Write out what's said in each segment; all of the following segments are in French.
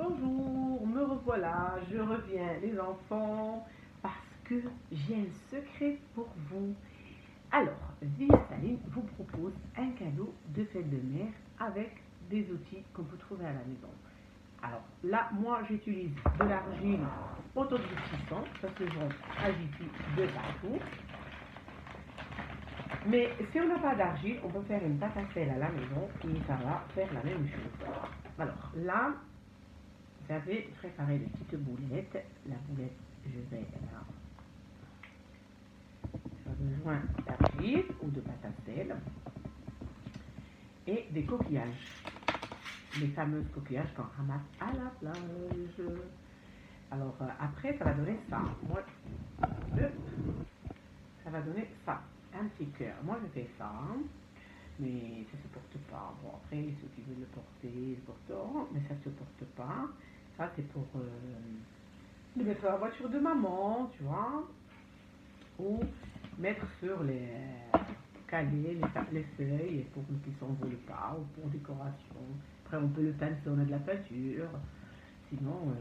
Bonjour, me revoilà, je reviens les enfants parce que j'ai un secret pour vous. Alors, Via Saline vous propose un cadeau de fête de mère avec des outils qu'on peut trouver à la maison. Alors là, moi j'utilise de l'argile autodurcissant, ça se vend à Jiffy de partout. Mais si on n'a pas d'argile, on peut faire une pâte à sel à la maison et ça va faire la même chose. Alors là, j'avais préparé des petites boulettes. La boulette, je vais là. J'ai besoin d'argile ou de pâte à sel et des coquillages. Les fameuses coquillages qu'on ramasse à la plage. Alors après, ça va donner ça. Moi, ça va donner ça. Un petit cœur. Moi, je fais ça. Mais ça se porte pas. Bon, après, ceux qui veulent le porter, ils le porteront, mais ça se porte pas. Ça, c'est pour le mettre dans la voiture de maman, tu vois, ou mettre sur les cahiers, les feuilles, pour qu'ils ne s'envolent pas, ou pour décoration. Après, on peut le peindre si on a de la peinture. Sinon,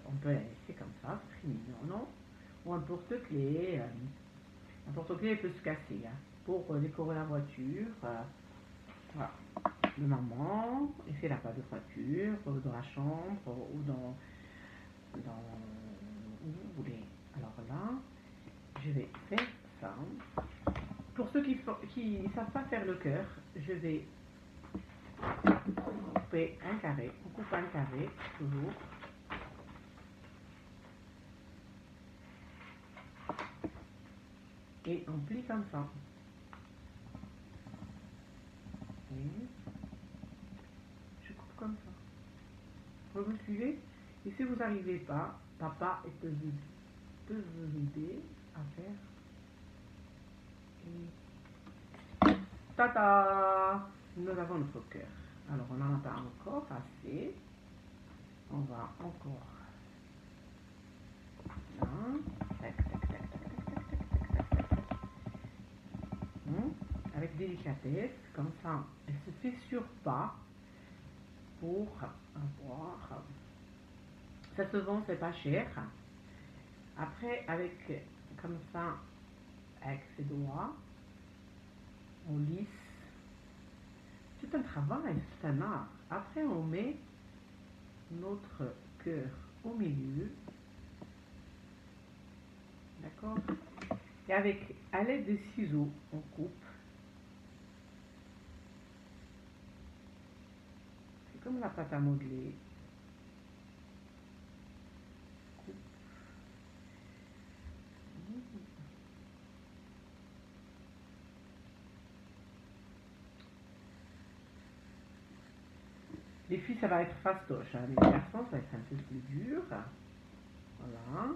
on peut la laisser comme ça, c'est très mignon, non? Ou un porte-clés. Un porte-clés peut se casser, hein, pour décorer la voiture. Voilà. De maman, et c'est la pâte de voiture, dans la chambre, ou dans où vous voulez. Alors là, je vais faire ça. Pour ceux qui ne savent pas faire le cœur, je vais couper un carré. On coupe un carré, toujours. Et on plie comme ça. Et je coupe comme ça. Vous me suivez? Et si vous n'arrivez pas, papa peut vous aider à faire. Et tata! Nous avons notre cœur. Alors on n'en a pas encore assez. On va encore là. Tac, tac, tac, tac, tac, tac, tac, tac, tac. Avec délicatesse, comme ça, elle se fissure pas pour avoir. Ça se vend, c'est pas cher. Après, avec comme ça, avec ses doigts, on lisse. C'est un travail, c'est un art. Après, on met notre cœur au milieu. D'accord? Et avec, à l'aide des ciseaux, on coupe. C'est comme la pâte à modeler. Coupe. Les filles, ça va être fastoche, hein. Les garçons, ça va être un peu plus dur. Voilà.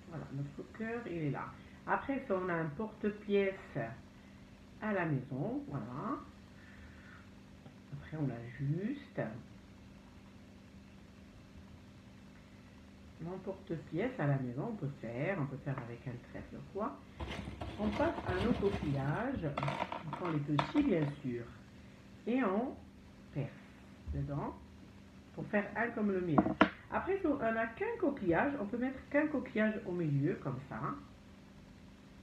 Voilà, notre cœur, il est là. Après, si on a un porte-pièce à la maison, voilà. Après, on l'ajuste. Mon porte-pièce à la maison, on peut faire avec un trèfle ou quoi. On passe à nos coquillages. On prend les petits, bien sûr. Et on perce dedans pour faire un comme le mien. Après, si on n'a qu'un coquillage, on peut mettre qu'un coquillage au milieu, comme ça.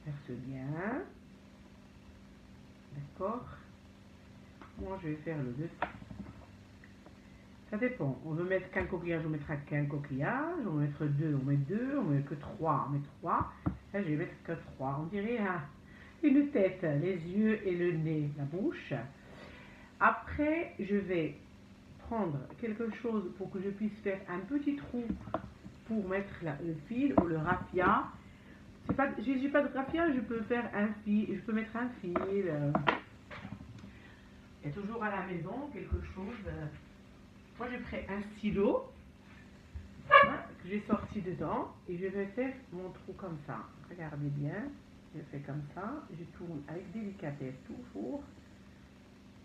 Perce bien. D'accord? Moi, je vais faire le dessus. Ça dépend. On veut mettre qu'un coquillage, on mettra qu'un coquillage. On va mettre deux, on met deux. On met que trois, on met trois. Là, je vais mettre que trois. On dirait une tête, les yeux et le nez, la bouche. Après, je vais prendre quelque chose pour que je puisse faire un petit trou pour mettre le fil ou le raffia. J'ai pas de raffia, je peux faire un fil, je peux mettre un fil. Il y a toujours à la maison quelque chose. Moi, je ferai un stylo, hein, que j'ai sorti dedans et je vais faire mon trou comme ça. Regardez bien, je fais comme ça, je tourne avec délicatesse toujours.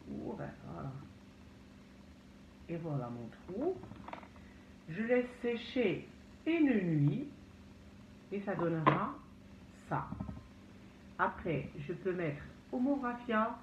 Voilà. Et voilà mon trou. Je laisse sécher une nuit et ça donnera ça. Après, je peux mettre au mot raffia